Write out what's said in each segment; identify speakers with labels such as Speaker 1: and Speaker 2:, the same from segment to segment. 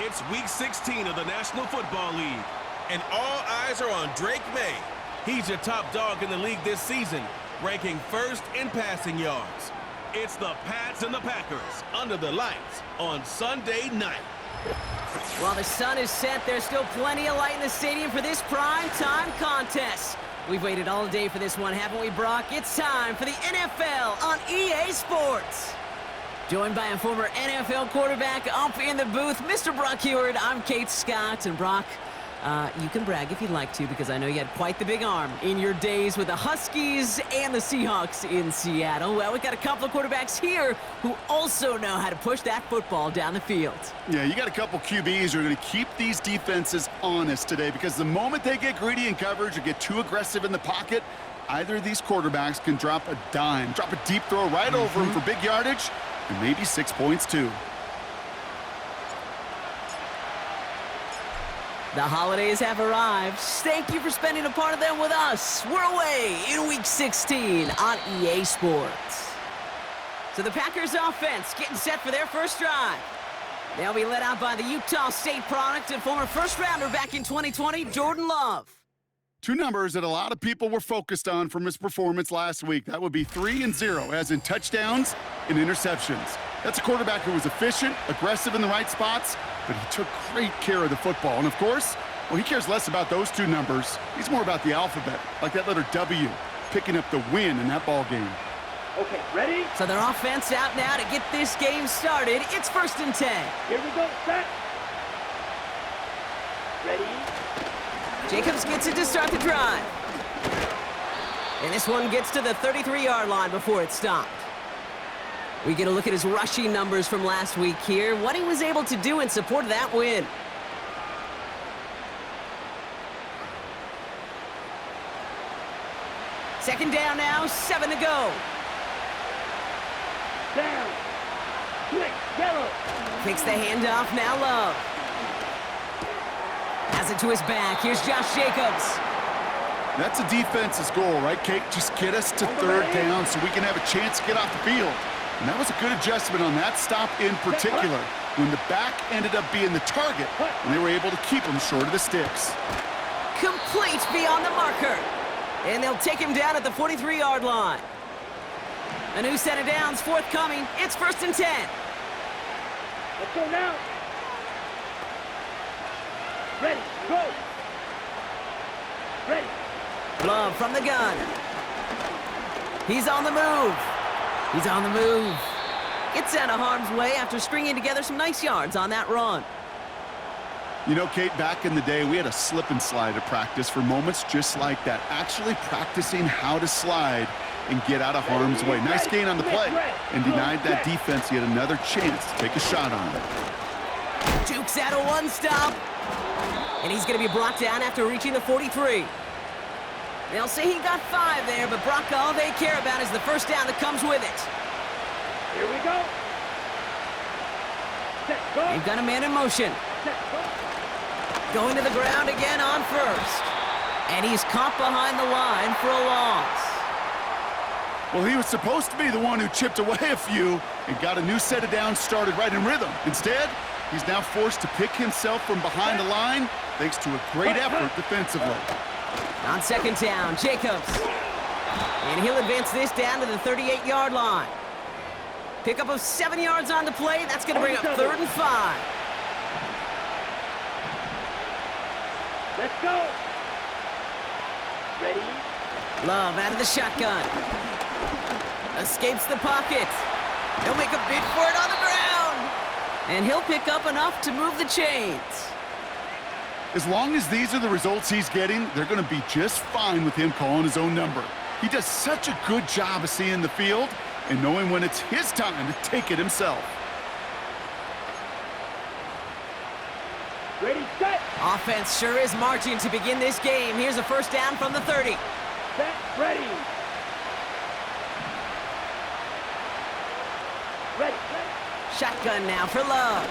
Speaker 1: It's Week 16 of the National Football League, and all eyes are on Drake May. He's your top dog in the league this season, ranking first in passing yards. It's the Pats and the Packers under the lights on Sunday night.
Speaker 2: While the sun is set, there's still plenty of light in the stadium for this prime-time contest. We've waited all day for this one, haven't we, Brock? It's time for the NFL on EA Sports. Joined by a former NFL quarterback up in the booth, Mr. Brock Heward. I'm Kate Scott, and Brock, you can brag if you'd like to, because I know you had quite the big arm in your days with the Huskies and the Seahawks in Seattle. Well, we've got a couple of quarterbacks here who also know how to push that football down the field.
Speaker 3: Yeah, you got a couple QBs who are going to keep these defenses honest today, because the moment they get greedy in coverage or get too aggressive in the pocket, either of these quarterbacks can drop a dime, drop a deep throw right over him for big yardage, and maybe 6 points too.
Speaker 2: The holidays have arrived. Thank you for spending a part of them with us. We're away in Week 16 on EA Sports. So the Packers offense getting set for their first drive. They'll be led out by the Utah State product and former first-rounder back in 2020, Jordan Love.
Speaker 3: Two numbers that a lot of people were focused on from his performance last week. That would be 3 and 0, as in touchdowns and interceptions. That's a quarterback who was efficient, aggressive in the right spots, but he took great care of the football. And of course, well, he cares less about those two numbers. He's more about the alphabet, like that letter W, picking up the win in that ball game.
Speaker 4: Okay, ready?
Speaker 2: So their offense out now to get this game started. It's 1st and 10.
Speaker 4: Here we go, set. Ready?
Speaker 2: Jacobs gets it to start the drive. And this one gets to the 33-yard line before it's stopped. We get a look at his rushing numbers from last week here, what he was able to do in support of that win. Second down now, 7 to go.
Speaker 4: Down. Quick, yellow.
Speaker 2: Kicks the handoff, now Love. Has it to his back. Here's Josh Jacobs.
Speaker 3: That's a defense's goal, right, Kate? Just get us to third down so we can have a chance to get off the field. And that was a good adjustment on that stop in particular, when the back ended up being the target, and they were able to keep him short of the sticks.
Speaker 2: Complete beyond the marker. And they'll take him down at the 43-yard line. A new set of downs forthcoming. It's 1st and 10.
Speaker 4: Let's go now. Ready, go. Ready.
Speaker 2: Love from the gun. He's on the move. He's on the move. Gets out of harm's way after stringing together some nice yards on that run.
Speaker 3: You know, Kate, back in the day, we had a slip and slide at practice for moments just like that. Actually practicing how to slide and get out of harm's way. Nice gain on the play, and denied that defense yet another chance to take a shot on it.
Speaker 2: Jukes out of one stop. And he's going to be brought down after reaching the 43. They'll say he got 5 there, but Brock, all they care about is the first down that comes with it.
Speaker 4: Here we go. Set, go.
Speaker 2: They've got a man in motion.
Speaker 4: Set, go.
Speaker 2: Going to the ground again on first. And he's caught behind the line for a loss.
Speaker 3: Well, he was supposed to be the one who chipped away a few and got a new set of downs started right in rhythm. Instead, he's now forced to pick himself from behind the line thanks to a great effort defensively.
Speaker 2: On second down, Jacobs. And he'll advance this down to the 38-yard line. Pickup of 7 yards on the play. That's going to bring up 3rd and 5.
Speaker 4: Let's go. Ready?
Speaker 2: Love out of the shotgun. Escapes the pocket. He'll make a bid for it on the ground. And he'll pick up enough to move the chains.
Speaker 3: As long as these are the results he's getting, they're going to be just fine with him calling his own number. He does such a good job of seeing the field and knowing when it's his time to take it himself.
Speaker 4: Ready, set.
Speaker 2: Offense sure is marching to begin this game. Here's a first down from the 30.
Speaker 4: Set, ready. Ready, ready.
Speaker 2: Shotgun now for Love.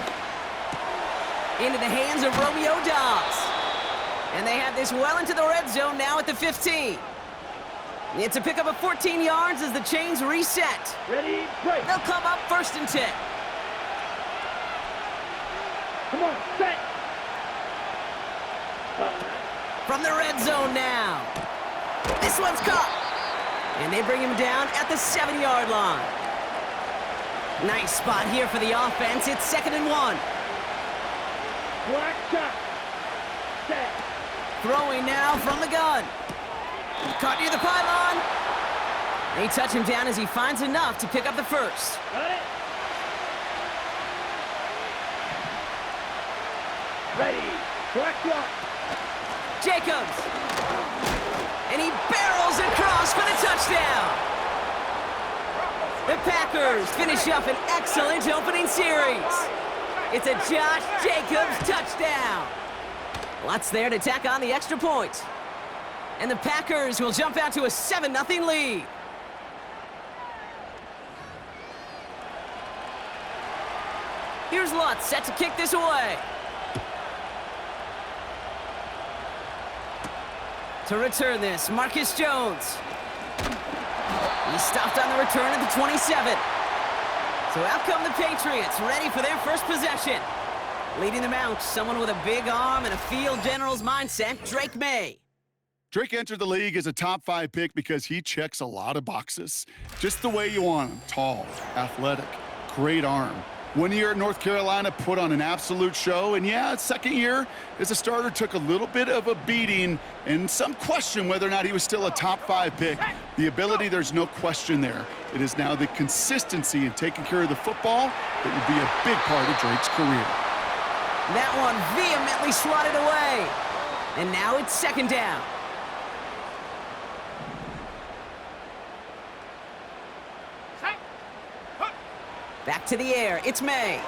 Speaker 2: Into the hands of Romeo Dobbs. And they have this well into the red zone now at the 15. It's a pickup of 14 yards as the chains reset.
Speaker 4: Ready, break.
Speaker 2: They'll come up 1st and 10.
Speaker 4: Come on, set.
Speaker 2: From the red zone now. This one's caught. And they bring him down at the 7-yard line. Nice spot here for the offense. It's 2nd and 1.
Speaker 4: Black shot. Set.
Speaker 2: Throwing now from the gun. Caught near the pylon. They touch him down as he finds enough to pick up the first.
Speaker 4: Got it. Ready. Black shot.
Speaker 2: Jacobs. And he barrels across for the touchdown. The Packers finish up an excellent opening series. It's a Josh Jacobs touchdown. Lots there to tack on the extra point. And the Packers will jump out to a 7-0 lead. Here's Lutz set to kick this away. To return this, Marcus Jones. He stopped on the return at the 27. So out come the Patriots, ready for their first possession. Leading them out, someone with a big arm and a field general's mindset, Drake May.
Speaker 3: Drake entered the league as a top 5 pick because he checks a lot of boxes. Just the way you want him. Tall, athletic, great arm. 1 year at North Carolina, put on an absolute show. And yeah, second year as a starter took a little bit of a beating and some question whether or not he was still a top 5 pick. The ability, there's no question there. It is now the consistency in taking care of the football that would be a big part of Drake's career.
Speaker 2: That one vehemently swatted away. And now it's 2nd down. Back to the air, it's May.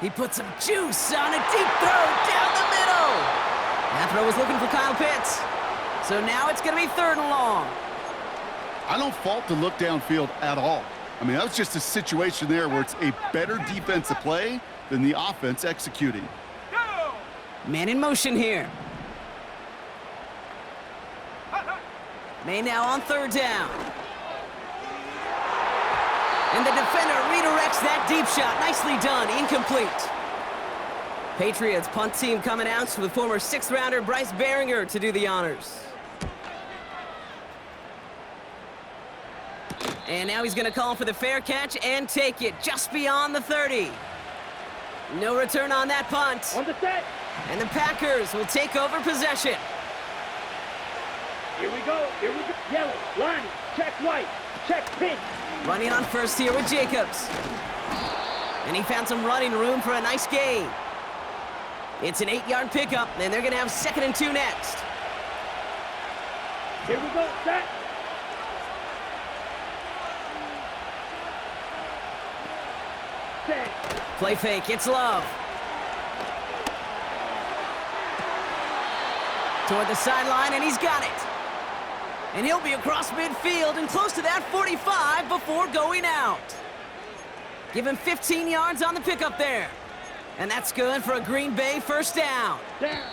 Speaker 2: He puts some juice on a deep throw down the middle. That throw was looking for Kyle Pitts. So now it's going to be 3rd and long.
Speaker 3: I don't fault the look downfield at all. I mean, that was just a situation there where it's a better defensive play than the offense executing.
Speaker 2: Man in motion here. May now on 3rd down. And the defender redirects that deep shot. Nicely done. Incomplete. Patriots punt team coming out with former 6th-rounder Bryce Behringer to do the honors. And now he's going to call for the fair catch and take it just beyond the 30. No return on that punt.
Speaker 4: On the set.
Speaker 2: And the Packers will take over possession.
Speaker 4: Here we go. Here we go. Yellow. Line. Check white. Check pink.
Speaker 2: Running on first here with Jacobs. And he found some running room for a nice gain. It's an 8-yard pickup, and they're going to have 2nd and 2 next.
Speaker 4: Here we go. Set. Set.
Speaker 2: Play fake. It's Love. Toward the sideline, and he's got it. And he'll be across midfield and close to that 45 before going out. Give him 15 yards on the pickup there. And that's good for a Green Bay 1st down.
Speaker 4: Down.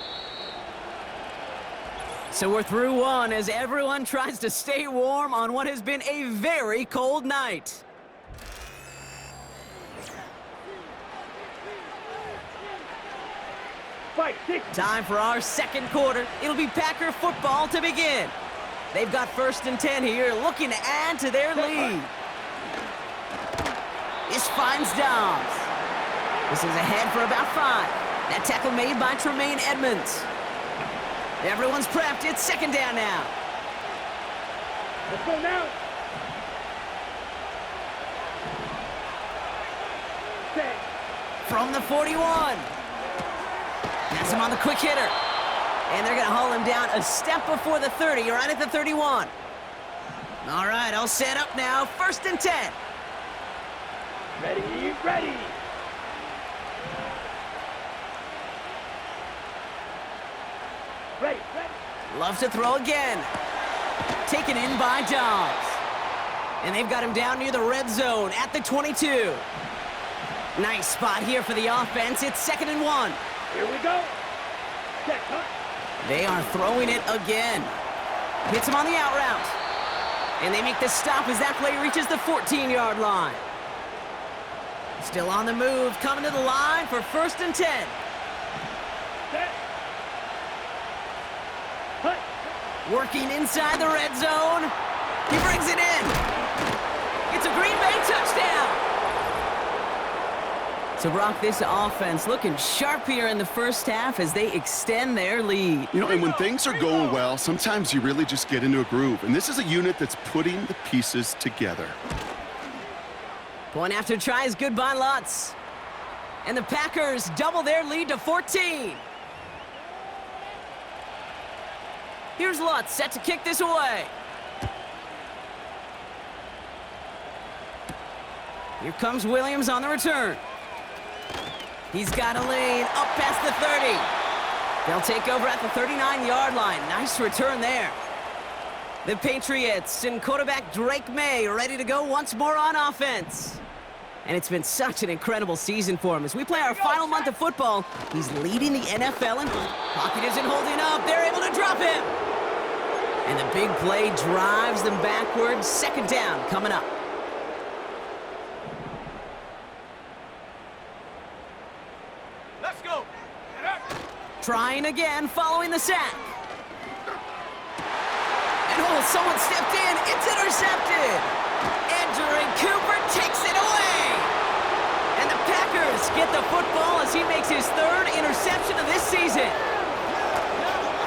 Speaker 2: So we're through one as everyone tries to stay warm on what has been a very cold night.
Speaker 4: Fight. 6.
Speaker 2: Time for our 2nd quarter. It'll be Packer football to begin. They've got 1st and 10 here, looking to add to their lead. This finds Dobbs. This is ahead for about 5. That tackle made by Tremaine Edmonds. Everyone's prepped. It's 2nd down now.
Speaker 4: Let's go now. Set.
Speaker 2: From the 41. That's him on the quick hitter. And they're going to haul him down a step before the 30, right at the 31. All right, all set up now. 1st and 10.
Speaker 4: Ready, ready. Ready, ready.
Speaker 2: Love to throw again. Taken in by Dobbs. And they've got him down near the red zone at the 22. Nice spot here for the offense. It's 2nd and 1.
Speaker 4: Here we go. Check, huh?
Speaker 2: They are throwing it again. Hits him on the out route. And they make the stop as that play reaches the 14-yard line. Still on the move, coming to the line for 1st and 10.
Speaker 4: Set. Hut.
Speaker 2: Working inside the red zone. He brings it in. It's a Green Bay touchdown. So, Brock, this offense looking sharp here in the first half as they extend their lead.
Speaker 3: You know, and when things are going well, sometimes you really just get into a groove. And this is a unit that's putting the pieces together.
Speaker 2: Point after try is good by Lutz. And the Packers double their lead to 14. Here's Lutz set to kick this away. Here comes Williams on the return. He's got a lane up past the 30. They'll take over at the 39-yard line. Nice return there. The Patriots and quarterback Drake May ready to go once more on offense. And it's been such an incredible season for him. As we play our final month of football, he's leading the NFL, and pocket isn't holding up. They're able to drop him. And the big play drives them backwards. 2nd down coming up.
Speaker 1: Let's go.
Speaker 2: Trying again following the sack. And oh, someone stepped in. It's intercepted. Andrew Cooper takes it away. And the Packers get the football as he makes his 3rd interception of this season.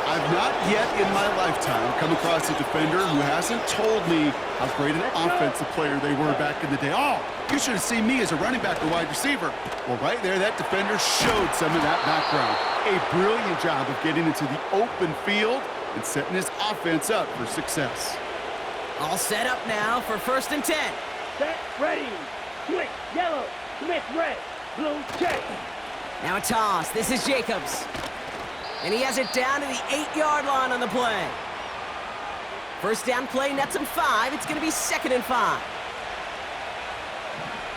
Speaker 3: I've not yet in my lifetime come across a defender who hasn't told me how great an offensive player they were back in the day. Oh, you should have seen me as a running back or wide receiver. Well, right there, that defender showed some of that background. A brilliant job of getting into the open field and setting his offense up for success.
Speaker 2: All set up now for 1st and 10.
Speaker 4: Set. Ready. Switch. Yellow. Smith red. Blue check.
Speaker 2: Now a toss. This is Jacobs. And he has it down to the 8-yard line on the play. 1st down play nets him 5. It's going to be 2nd and 5.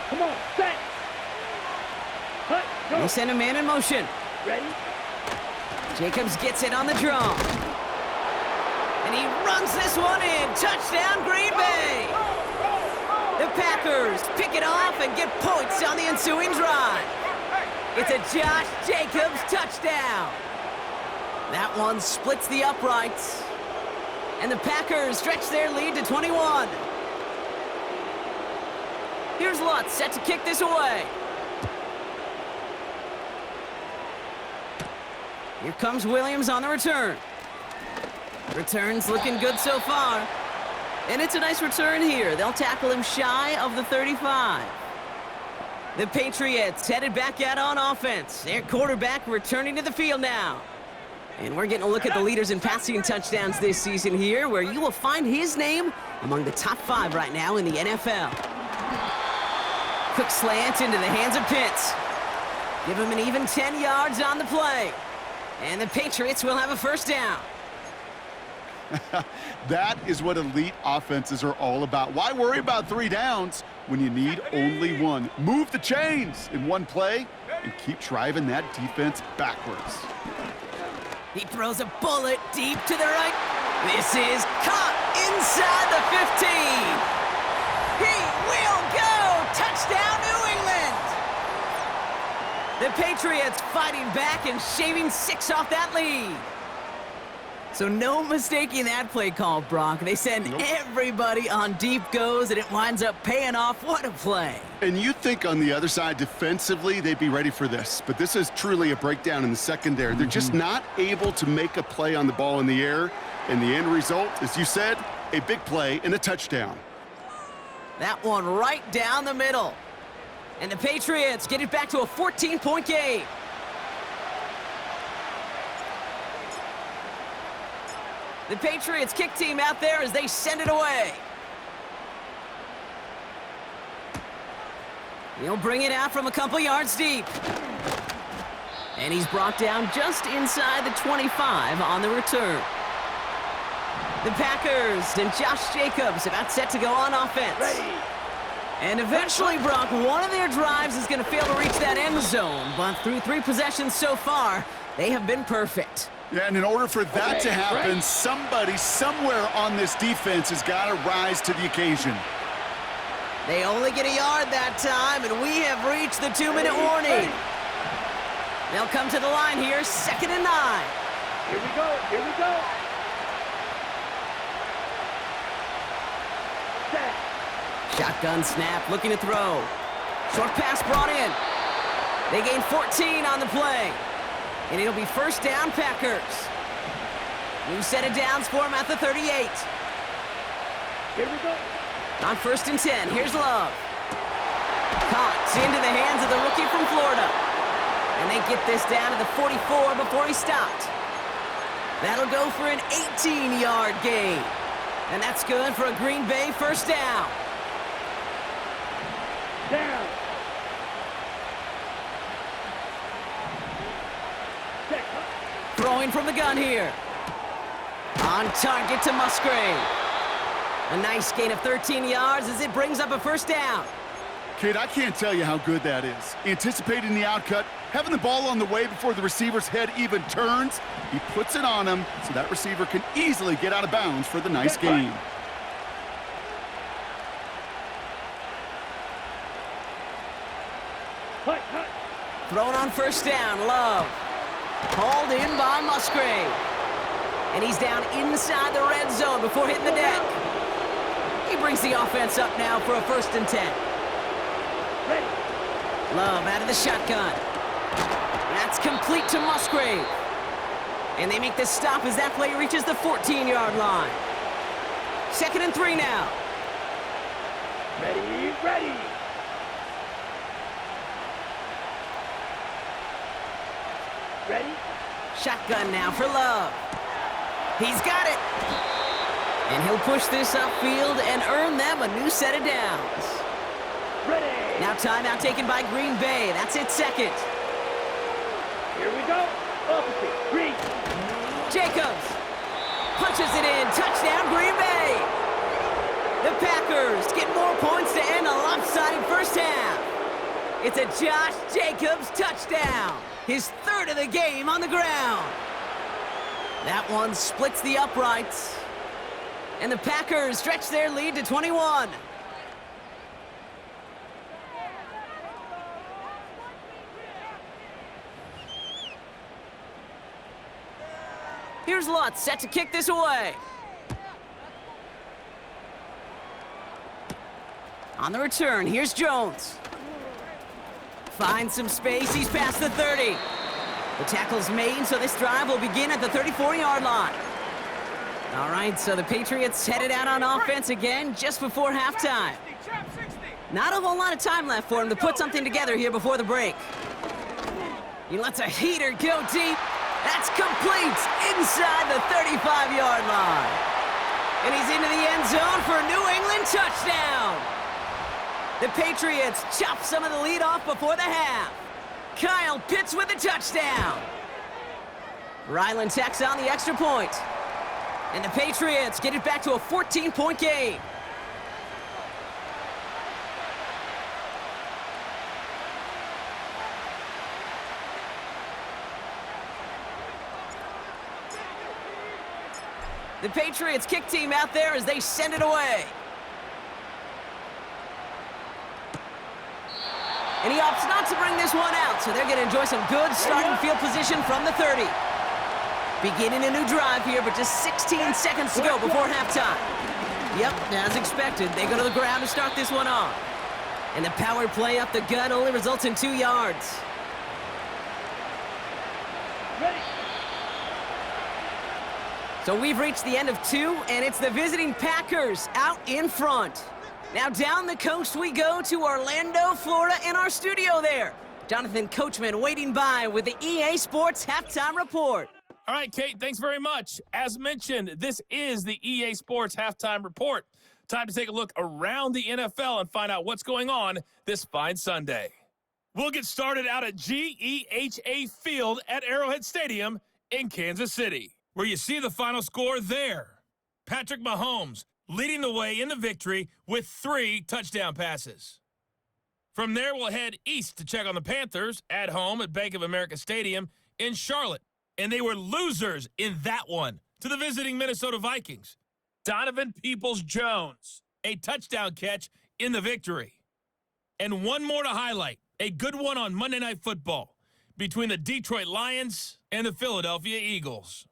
Speaker 4: Come on. Set. Hut. Go.
Speaker 2: They send a man in motion.
Speaker 4: Ready.
Speaker 2: Jacobs gets it on the draw. And he runs this one in. Touchdown, Green Bay. The Packers pick it off and get points on the ensuing drive. It's a Josh Jacobs touchdown. That one splits the uprights. And the Packers stretch their lead to 21. Here's Lutz set to kick this away. Here comes Williams on the return. Return's looking good so far. And it's a nice return here. They'll tackle him shy of the 35. The Patriots headed back out on offense. Their quarterback returning to the field now. And we're getting a look at the leaders in passing touchdowns this season here, where you will find his name among the top 5 right now in the NFL. Quick slant into the hands of Pitts. Give him an even 10 yards on the play. And the Patriots will have a 1st down.
Speaker 3: That is what elite offenses are all about. Why worry about 3 downs when you need only 1? Move the chains in one play and keep driving that defense backwards.
Speaker 2: He throws a bullet deep to the right. This is caught inside the 15. He will go. Touchdown, New England. The Patriots fighting back and shaving 6 off that lead. So no mistaking that play call, Brock. They send everybody on deep goes, and it winds up paying off. What a play.
Speaker 3: And you think on the other side, defensively, they'd be ready for this. But this is truly a breakdown in the secondary. They're just not able to make a play on the ball in the air. And the end result, as you said, a big play and a touchdown.
Speaker 2: That one right down the middle. And the Patriots get it back to a 14-point game. The Patriots kick team out there as they send it away. He'll bring it out from a couple yards deep. And he's brought down just inside the 25 on the return. The Packers and Josh Jacobs about set to go on offense.
Speaker 4: Ready.
Speaker 2: And eventually, Brock, one of their drives is going to fail to reach that end zone. But through 3 possessions so far, they have been perfect.
Speaker 3: Yeah, and in order for that to happen, somebody somewhere on this defense has got to rise to the occasion.
Speaker 2: They only get a yard that time, and we have reached the 2-minute warning. They'll come to the line here, 2nd and 9.
Speaker 4: Here we go, here we go. Set.
Speaker 2: Shotgun snap, looking to throw. Short pass brought in. They gain 14 on the play. And it'll be 1st down, Packers. New set of downs for them at the 38.
Speaker 4: Here we go.
Speaker 2: On 1st and 10, here's Love. Caught into the hands of the rookie from Florida. And they get this down to the 44 before he stopped. That'll go for an 18-yard gain. And that's good for a Green Bay 1st down.
Speaker 4: Down. Set.
Speaker 2: Throwing from the gun here. On target to Musgrave. A nice gain of 13 yards as it brings up a 1st down.
Speaker 3: Kid, I can't tell you how good that is. Anticipating the outcut, having the ball on the way before the receiver's head even turns, he puts it on him so that receiver can easily get out of bounds for the nice gain.
Speaker 4: Hut, hut.
Speaker 2: Thrown on 1st down, Love. Hauled in by Musgrave. And he's down inside the red zone before hitting the deck. He brings the offense up now for a 1st and 10.
Speaker 4: Ready.
Speaker 2: Love out of the shotgun. That's complete to Musgrave. And they make this stop as that play reaches the 14-yard line. 2nd and 3 now.
Speaker 4: Ready, ready. Ready.
Speaker 2: Shotgun now for Love. He's got it. And he'll push this upfield and earn them a new set of downs.
Speaker 4: Ready.
Speaker 2: Now timeout taken by Green Bay. That's its 2nd.
Speaker 4: Here we go. Opposite. Green.
Speaker 2: Jacobs punches it in. Touchdown, Green Bay. The Packers get more points to end a lopsided 1st half. It's a Josh Jacobs touchdown. His 3rd of the game on the ground. That one splits the uprights. And the Packers stretch their lead to 21. Here's Lutz set to kick this away. On the return, here's Jones. Finds some space, he's past the 30. The tackle's made, so this drive will begin at the 34-yard line. All right, so the Patriots headed out on offense again just before halftime. Not a whole lot of time left for him to put something together here before the break. He lets a heater go deep. That's complete inside the 35-yard line. And he's into the end zone for a New England touchdown. The Patriots chop some of the lead off before the half. Kyle Pitts with a touchdown. Ryland tacks on the extra point. And the Patriots get it back to a 14-point game. The Patriots kick team out there as they send it away. And he opts not to bring this one out, so they're going to enjoy some good starting field position from the 30. Beginning a new drive here, but just 16 seconds to go before halftime. Yep, as expected, they go to the ground to start this one off. And the power play up the gut only results in 2 yards.
Speaker 4: Ready.
Speaker 2: So we've reached the end of 2, and it's the visiting Packers out in front. Now down the coast we go to Orlando, Florida, in our studio there. Jonathan Coachman waiting by with the EA Sports Halftime Report.
Speaker 5: All right, Kate, thanks very much. As mentioned, this is the EA Sports Halftime Report. Time to take a look around the NFL and find out what's going on this fine Sunday. We'll get started out at GEHA Field at Arrowhead Stadium in Kansas City, where you see the final score there. Patrick Mahomes leading the way in the victory with 3 touchdown passes. From there, we'll head east to check on the Panthers at home at Bank of America Stadium in Charlotte. And they were losers in that one to the visiting Minnesota Vikings. Donovan Peoples-Jones, a touchdown catch in the victory. And one more to highlight, a good one on Monday Night Football between the Detroit Lions and the Philadelphia Eagles.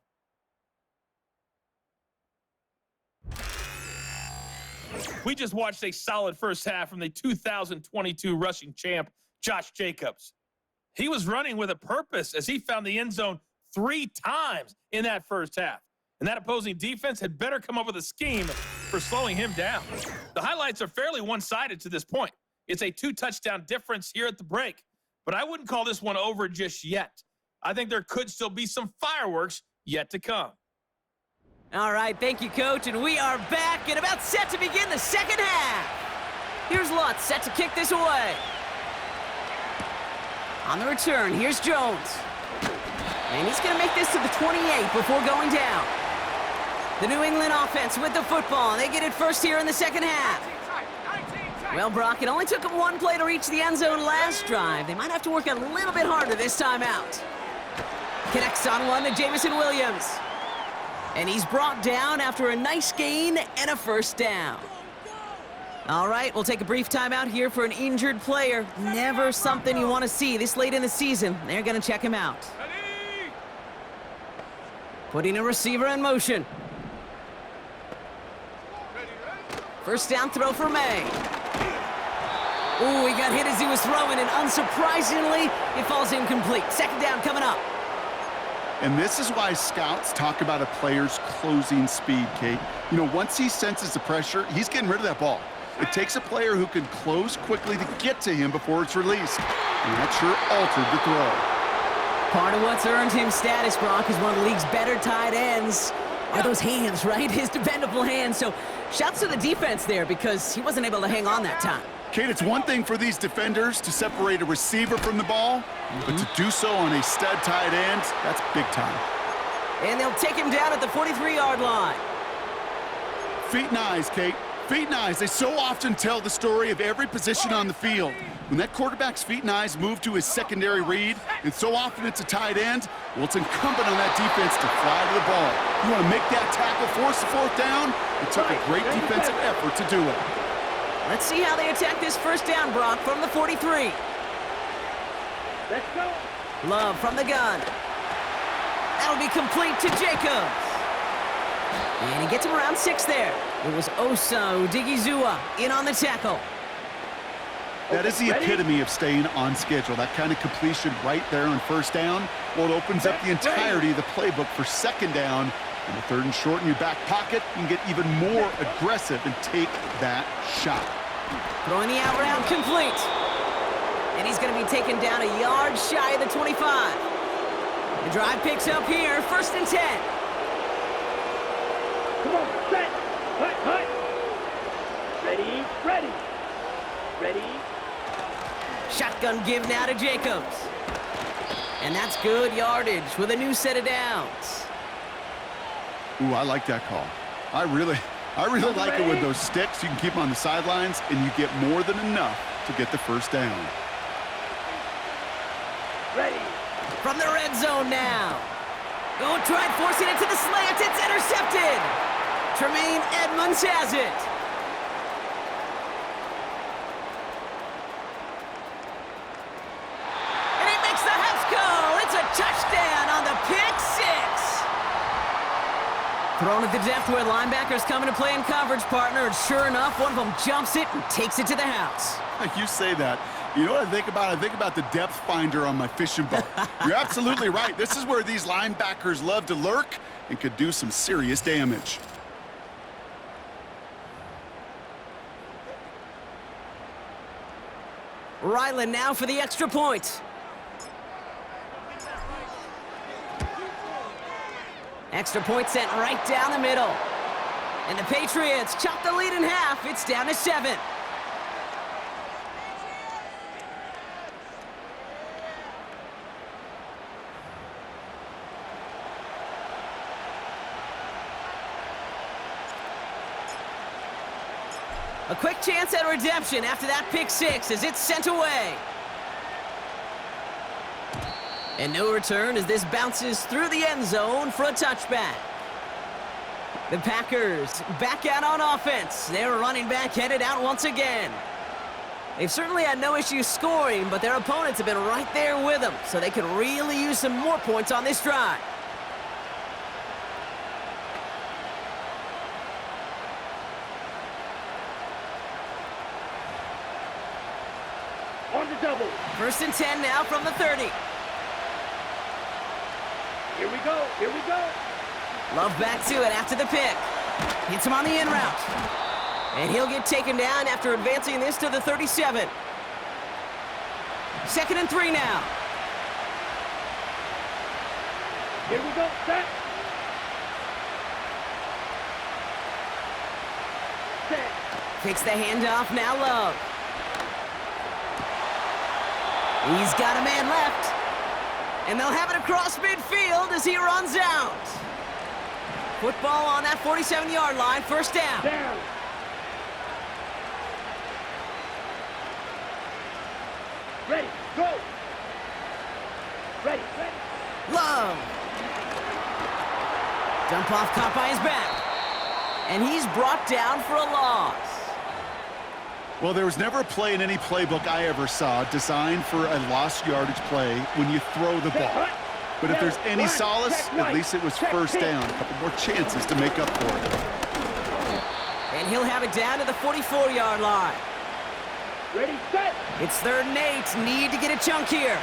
Speaker 5: We just watched a solid first half from the 2022 rushing champ, Josh Jacobs. He was running with a purpose as he found the end zone 3 times in that first half. And that opposing defense had better come up with a scheme for slowing him down. The highlights are fairly one-sided to this point. It's a 2-touchdown difference here at the break. But I wouldn't call this one over just yet. I think there could still be some fireworks yet to come.
Speaker 2: All right, thank you, Coach, and we are back and about set to begin the second half. Here's Lutz, set to kick this away. On the return, here's Jones. And he's going to make this to the 28 before going down. The New England offense with the football. They get it first here in the second half. Well, Brock, it only took them 1 play to reach the end zone last drive. They might have to work a little bit harder this time out. Connects on one to Jamison Williams. And he's brought down after a nice gain and a first down. All right, we'll take a brief timeout here for an injured player. Never something you want to see this late in the season. They're going to check him out. Putting a receiver in motion. First down throw for May. Ooh, he got hit as he was throwing, and unsurprisingly, it falls incomplete. Second down coming up.
Speaker 3: And this is why scouts talk about a player's closing speed, Kate. You know, once he senses the pressure, he's getting rid of that ball. It takes a player who can close quickly to get to him before it's released. And that sure altered the throw.
Speaker 2: Part of what's earned him status, Brock, is one of the league's better tight ends. Are those hands, right? His dependable hands. So shouts to the defense there because he wasn't able to hang on that time.
Speaker 3: Kate, it's one thing for these defenders to separate a receiver from the ball, but to do so on a stud tight end, that's big time.
Speaker 2: And they'll take him down at the 43-yard line.
Speaker 3: Feet and eyes, Kate. Feet and eyes, they so often tell the story of every position on the field. When that quarterback's feet and eyes move to his secondary read, and so often it's a tight end, well, it's incumbent on that defense to fly to the ball. You want to make that tackle, force the 4th down? It took a great defensive effort to do it.
Speaker 2: Let's see how they attack this first down, Brock, from the 43.
Speaker 4: Let's go.
Speaker 2: Love from the gun. That'll be complete to Jacobs. And he gets him around 6 there. It was Osa Odigizua in on the tackle.
Speaker 3: That is the epitome of staying on schedule. That kind of completion right there on first down. Well, it opens up the entirety of the playbook for second down. In the 3rd and short in your back pocket, you can get even more aggressive and take that shot.
Speaker 2: Throwing the out route complete. And he's going to be taken down a yard shy of the 25. The drive picks up here, 1st and 10.
Speaker 4: Come on, set. Hut. Ready, ready. Ready.
Speaker 2: Shotgun give now to Jacobs. And that's good yardage with a new set of downs.
Speaker 3: Ooh, I like that call. I really like it with those sticks. You can keep them on the sidelines, and you get more than enough to get the first down.
Speaker 4: Ready.
Speaker 2: From the red zone now. Go try forcing it to the slant. It's intercepted. Tremaine Edmonds has it. And he makes the house call. It's a touchdown on the pick 6. Thrown at the depth where linebackers come into play in coverage, partner, and sure enough, one of them jumps it and takes it to the house.
Speaker 3: You say that. You know what I think about? I think about the depth finder on my fishing boat. You're absolutely right. This is where these linebackers love to lurk and could do some serious damage.
Speaker 2: Ryland now for the extra point. Extra point sent right down the middle. And the Patriots chop the lead in half. It's down to 7. A quick chance at redemption after that pick 6 as it's sent away. And no return as this bounces through the end zone for a touchback. The Packers back out on offense. Their running back headed out once again. They've certainly had no issues scoring, but their opponents have been right there with them, so they could really use some more points on this drive.
Speaker 4: On the double.
Speaker 2: 1st and 10 now from the 30.
Speaker 4: Here we go. Here we go.
Speaker 2: Love back to it after the pick. Hits him on the in route. And he'll get taken down after advancing this to the 37. 2nd and 3 now.
Speaker 4: Here we go. Set. Set.
Speaker 2: Takes the handoff, now Love. He's got a man left. And they'll have it across midfield as he runs out. Football on that 47-yard line, 1st down.
Speaker 4: Down. Ready. Go. Ready. Ready.
Speaker 2: Love. Dump off caught by his back. And he's brought down for a loss.
Speaker 3: Well, there was never a play in any playbook I ever saw designed for a lost yardage play when you throw the ball. But if there's any solace, at least it was 1st down. A couple more chances to make up for it.
Speaker 2: And he'll have it down to the 44-yard line.
Speaker 4: Ready. Set.
Speaker 2: It's 3rd and 8. Need to get a chunk here.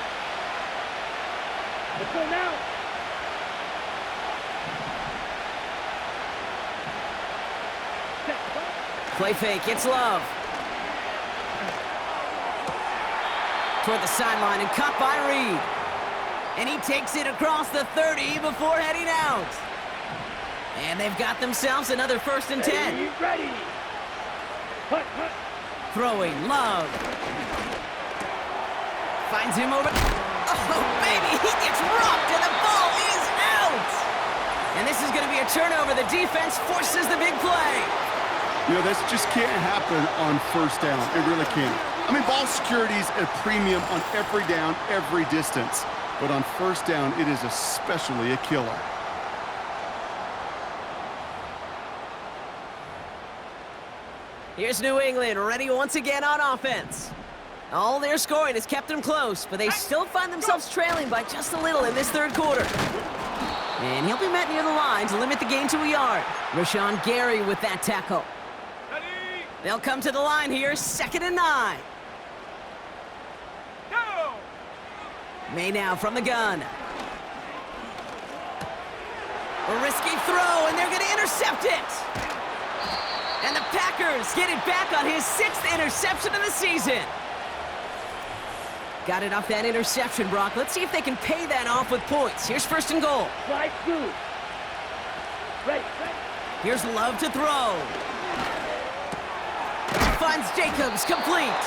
Speaker 4: Let's go now. Set.
Speaker 2: Play fake. It's Love. Toward the sideline and caught by Reed. And he takes it across the 30 before heading out. And they've got themselves another 1st and 10.
Speaker 4: Ready. Ready. Hut. Hut.
Speaker 2: Throwing, Love. Finds him over. Oh, baby, he gets rocked and the ball is out. And this is going to be a turnover. The defense forces the big play.
Speaker 3: You know, this just can't happen on 1st down. It really can't. I mean, ball security's a premium on every down, every distance. But on 1st down, it is especially a killer.
Speaker 2: Here's New England, ready once again on offense. All their scoring has kept them close, but they still find themselves trailing by just a little in this 3rd quarter. And he'll be met near the line to limit the gain to a yard. Rashawn Gary with that tackle. They'll come to the line here, 2nd and 9. May now from the gun. A risky throw, and they're going to intercept it. And the Packers get it back on his 6th interception of the season. Got it off that interception, Brock. Let's see if they can pay that off with points. Here's 1st and goal.
Speaker 4: Slide through. Ready. Ready.
Speaker 2: Here's Love to throw. Finds Jacobs complete.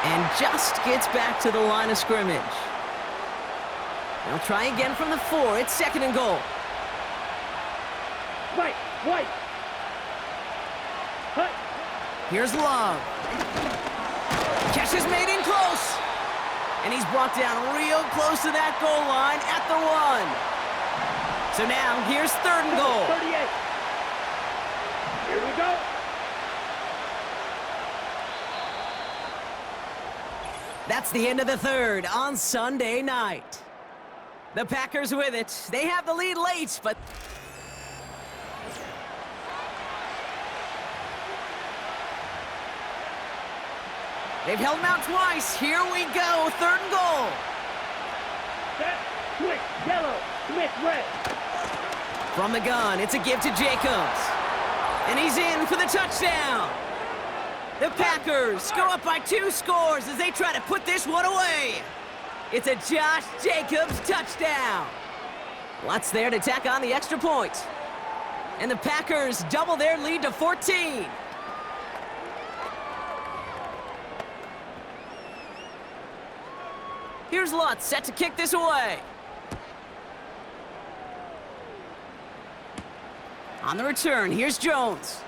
Speaker 2: And just gets back to the line of scrimmage. They'll try again from the 4. It's 2nd and goal.
Speaker 4: Right. Right. Hut.
Speaker 2: Here's Love. Catch is made in close. And he's brought down real close to that goal line at the 1. So now, here's 3rd and goal.
Speaker 4: 38. Here we go.
Speaker 2: That's the end of the 3rd on Sunday night. The Packers with it. They have the lead late, but... they've held them out twice. Here we go. 3rd and goal.
Speaker 4: Set. Quick. Yellow. Smith. Red.
Speaker 2: From the gun, it's a give to Jacobs. And he's in for the touchdown. The Packers go up by 2 scores as they try to put this one away. It's a Josh Jacobs touchdown. Lots there to tack on the extra point. And the Packers double their lead to 14. Here's Lutz set to kick this away. On the return, here's Jones.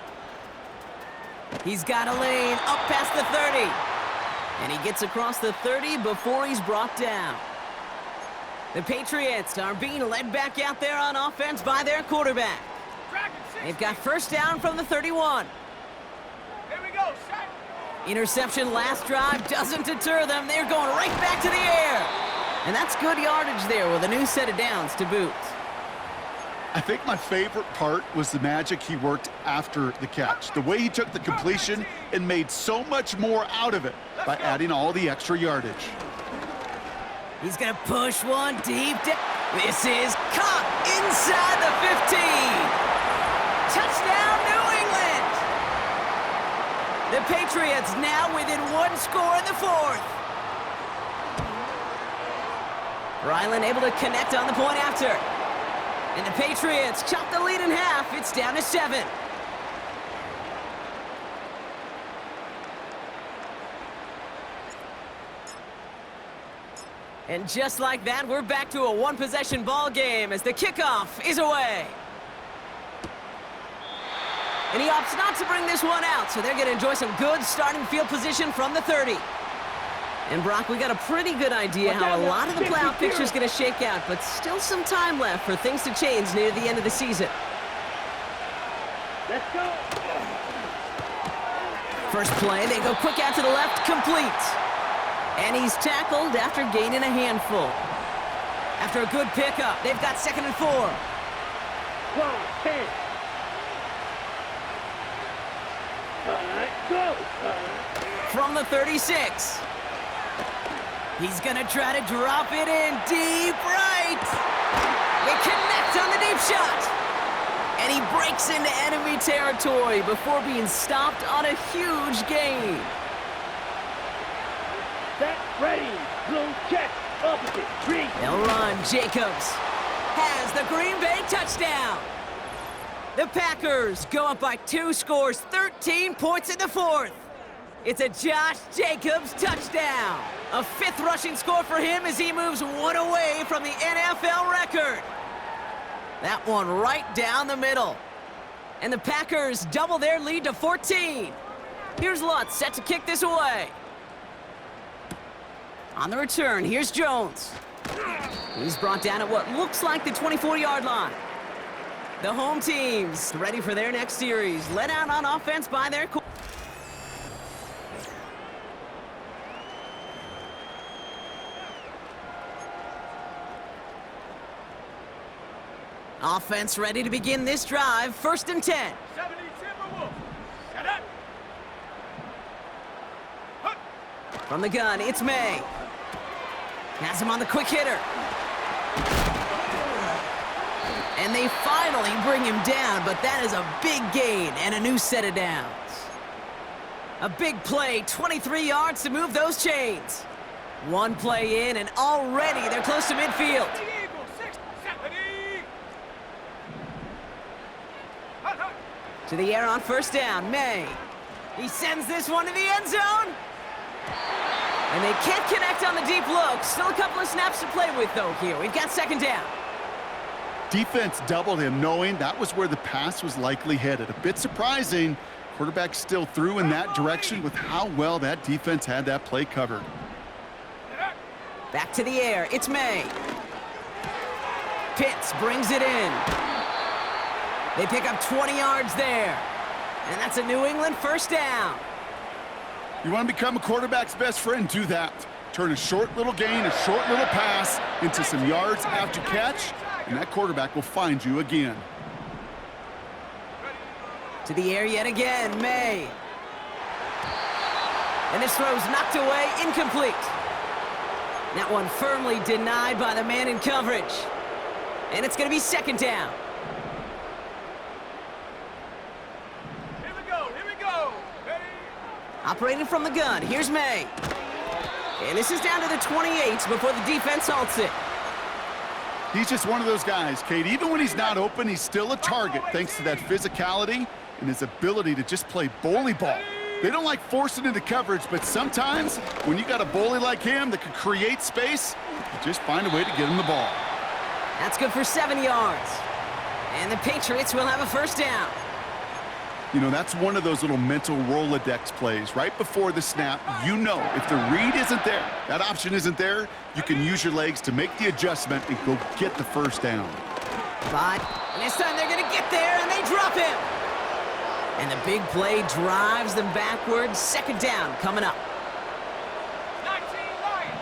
Speaker 2: He's got a lane up past the 30. And he gets across the 30 before he's brought down. The Patriots are being led back out there on offense by their quarterback. They've got first down from the 31.
Speaker 6: Here we go, shot.
Speaker 2: Interception last drive doesn't deter them. They're going right back to the air. And that's good yardage there with a new set of downs to boot.
Speaker 3: I think my favorite part was the magic he worked after the catch. The way he took the completion and made so much more out of it by adding all the extra yardage.
Speaker 2: He's going to push one deep. This is caught inside the 15. Touchdown, New England. The Patriots now within one score in the fourth. Ryland able to connect on the point after. And the Patriots chop the lead in half. It's down to 7. And just like that, we're back to a one-possession ball game as the kickoff is away. And he opts not to bring this one out, so they're going to enjoy some good starting field position from the 30. And Brock, we got a pretty good idea how a lot of the playoff picture is going to shake out, but still some time left for things to change near the end of the season.
Speaker 4: Let's go.
Speaker 2: First play, they go quick out to the left, complete. And he's tackled after gaining a handful. After a good pickup, they've got 2nd and 4.
Speaker 4: 10. All right, go.
Speaker 2: From the 36. He's going to try to drop it in deep right. They connect on the deep shot. And he breaks into enemy territory before being stopped on a huge gain.
Speaker 4: Set, ready, blue check, opposite, green.
Speaker 2: They'll run. Jacobs has the Green Bay touchdown. The Packers go up by 2 scores, 13 points in the fourth. It's a Josh Jacobs touchdown. A 5th rushing score for him as he moves 1 away from the NFL record. That one right down the middle. And the Packers double their lead to 14. Here's Lutz set to kick this away. On the return, here's Jones. He's brought down at what looks like the 24-yard line. The home team's ready for their next series, led out on offense by their quarterback. Offense ready to begin this drive. 1st and 10.
Speaker 6: 70 Timberwolves. Shut up.
Speaker 2: From the gun, it's May. Has him on the quick hitter. And they finally bring him down, but that is a big gain and a new set of downs. A big play, 23 yards to move those chains. One play in, and already they're close to midfield. To the air on 1st down, May. He sends this one to the end zone. And they can't connect on the deep look. Still a couple of snaps to play with, though, here. We've got 2nd down.
Speaker 3: Defense doubled him, knowing that was where the pass was likely headed. A bit surprising. Quarterback still threw in that direction with how well that defense had that play covered.
Speaker 2: Back to the air. It's May. Pitts brings it in. They pick up 20 yards there. And that's a New England 1st down.
Speaker 3: You want to become a quarterback's best friend, do that. Turn a short little gain, a short little pass into some yards after catch, and that quarterback will find you again.
Speaker 2: To the air yet again, May. And this throw's knocked away, incomplete. That one firmly denied by the man in coverage. And it's going to be 2nd down. Operating from the gun, here's May. And this is down to the 28 before the defense halts it.
Speaker 3: He's just one of those guys, Kate. Even when he's not open, he's still a target thanks to that physicality and his ability to just play bully ball. They don't like forcing into coverage, but sometimes when you got a bully like him that can create space, you just find a way to get him the ball.
Speaker 2: That's good for 7 yards. And the Patriots will have a 1st down.
Speaker 3: You know, that's one of those little mental Rolodex plays. Right before the snap, you know if the read isn't there, that option isn't there, you can use your legs to make the adjustment and go get the 1st down.
Speaker 2: But this time they're going to get there, and they drop him. And the big play drives them backwards. Second down coming up.
Speaker 6: 19 Lions.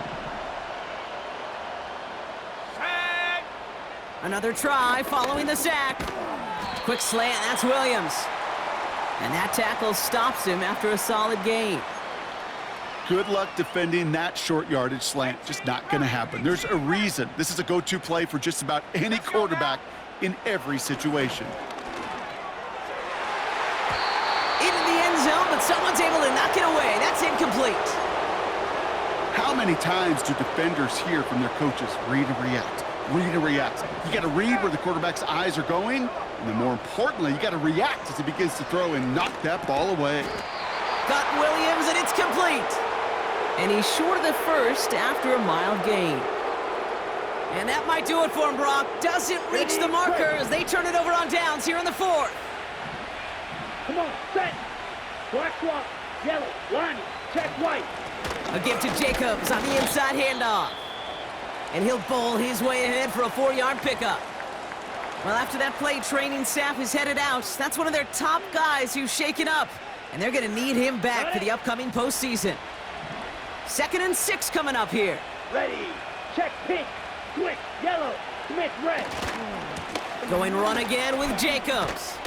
Speaker 6: Sack.
Speaker 2: Another try following the sack. Quick slant, that's Williams. And that tackle stops him after a solid gain.
Speaker 3: Good luck defending that short yardage slant. Just not going to happen. There's a reason this is a go-to play for just about any quarterback in every situation.
Speaker 2: Into the end zone, but someone's able to knock it away. That's incomplete.
Speaker 3: How many times do defenders hear from their coaches, read and react, read and react? You got to read where the quarterback's eyes are going, and then more importantly, you got to react as he begins to throw and knock that ball away.
Speaker 2: Got Williams, and it's complete. And he's short of the first after a mild gain. And that might do it for him, Brock. Doesn't reach the marker as they turn it over on downs here in the fourth.
Speaker 4: Come on, set. Black swap, yellow, line, check white.
Speaker 2: A give to Jacobs on the inside handoff. And he'll bowl his way ahead for a 4-yard pickup. Well, after that play, training staff is headed out. That's one of their top guys who's shaken up. And they're going to need him back for the upcoming postseason. 2nd and 6 coming up here.
Speaker 4: Ready, check pink, quick, yellow, Smith red.
Speaker 2: Going run again with Jacobs.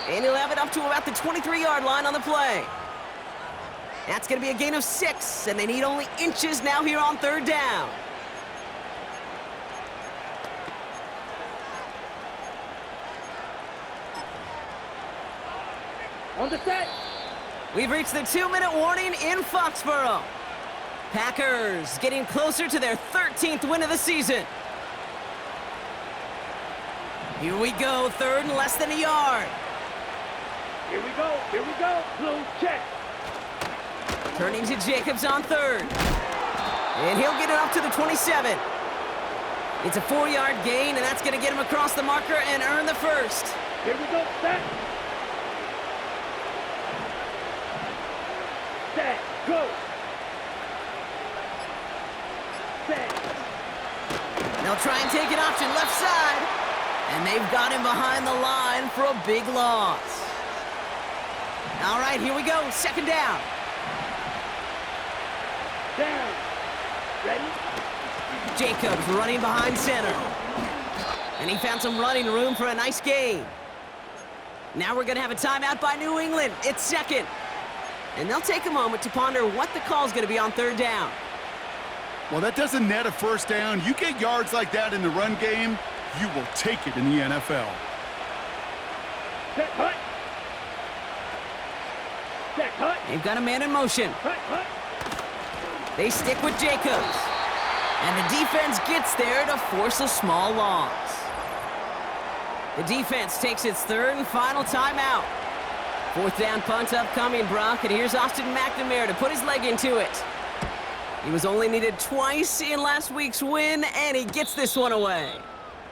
Speaker 2: And he'll have it up to about the 23-yard line on the play. That's going to be a gain of 6, and they need only inches now here on 3rd down.
Speaker 4: On the set.
Speaker 2: We've reached the 2-minute warning in Foxborough. Packers getting closer to their 13th win of the season. Here we go, 3rd and less than a yard.
Speaker 4: Here we go, blue check.
Speaker 2: Turning to Jacobs on 3rd. And he'll get it up to the 27. It's a 4-yard gain, and that's going to get him across the marker and earn the first.
Speaker 4: Here we go, set. Set, go. Set.
Speaker 2: They'll try and take an option left side. And they've got him behind the line for a big loss. All right, here we go, 2nd down.
Speaker 4: Down. Ready?
Speaker 2: Jacobs running behind center. And he found some running room for a nice gain. Now we're going to have a timeout by New England. It's 2nd. And they'll take a moment to ponder what the call's going to be on 3rd down.
Speaker 3: Well, that doesn't net a 1st down. You get yards like that in the run game, you will take it in the NFL.
Speaker 4: Set, hut. Set, hut.
Speaker 2: They've got a man in motion.
Speaker 4: Hut, hut.
Speaker 2: They stick with Jacobs. And the defense gets there to force a small loss. The defense takes its 3rd and final timeout. 4th down punt upcoming, Brock, and here's Austin McNamara to put his leg into it. He was only needed twice in last week's win, and he gets this one away.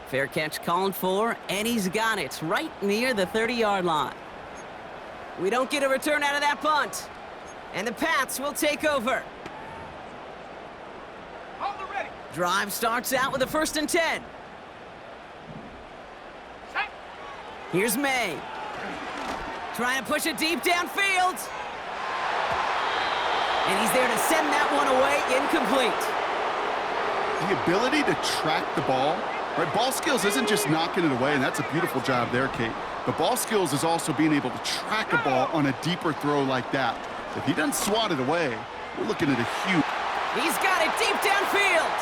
Speaker 2: Fair catch called for, and he's got it right near the 30-yard line. We don't get a return out of that punt, and the Pats will take over.
Speaker 6: Hold the ready.
Speaker 2: Drive starts out with a 1st and 10.
Speaker 6: Set.
Speaker 2: Here's May. Trying to push it deep downfield. And he's there to send that one away, incomplete.
Speaker 3: The ability to track the ball, right? Ball skills isn't just knocking it away, and that's a beautiful job there, Kate. The ball skills is also being able to track a ball on a deeper throw like that. If he doesn't swat it away, we're looking at a huge...
Speaker 2: He's got it deep downfield.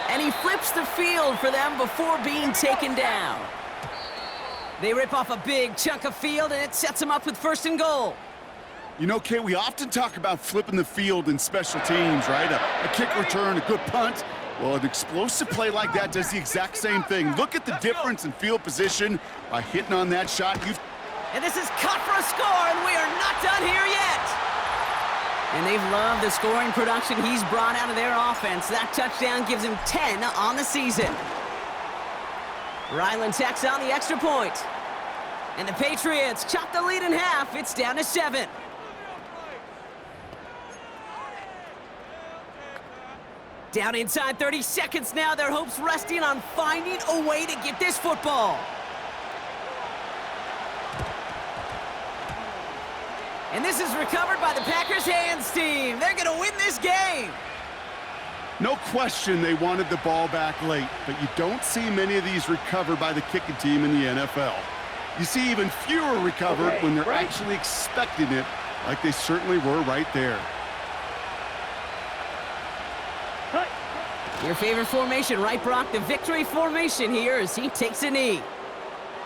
Speaker 2: And he flips the field for them before being taken down. They rip off a big chunk of field, and it sets them up with 1st and goal.
Speaker 3: You know, Kate, we often talk about flipping the field in special teams, right? A kick return, a good punt. Well, an explosive play like that does the exact same thing. Look at the difference in field position by hitting on that shot.
Speaker 2: And this is cut for a score, and we are not done here yet. And they've loved the scoring production he's brought out of their offense. That touchdown gives him 10 on the season. Ryland tacks on the extra point. And the Patriots chop the lead in half. It's down to 7.
Speaker 6: 2
Speaker 2: Down inside 30 seconds now. Their hopes resting on finding a way to get this football. And this is recovered by the Packers hands team. They're going to win this game.
Speaker 3: No question they wanted the ball back late, but you don't see many of these recovered by the kicking team in the NFL. You see even fewer recovered when they're actually expecting it, like they certainly were right there.
Speaker 2: Your favorite formation, right, Brock? The victory formation here as he takes a knee.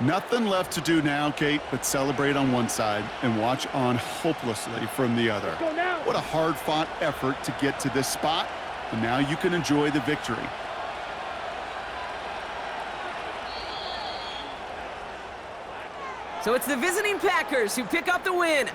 Speaker 3: Nothing left to do now, Kate, but celebrate on one side and watch on hopelessly from the other. What a hard-fought effort to get to this spot, and now you can enjoy the victory.
Speaker 2: So it's the visiting Packers who pick up the win.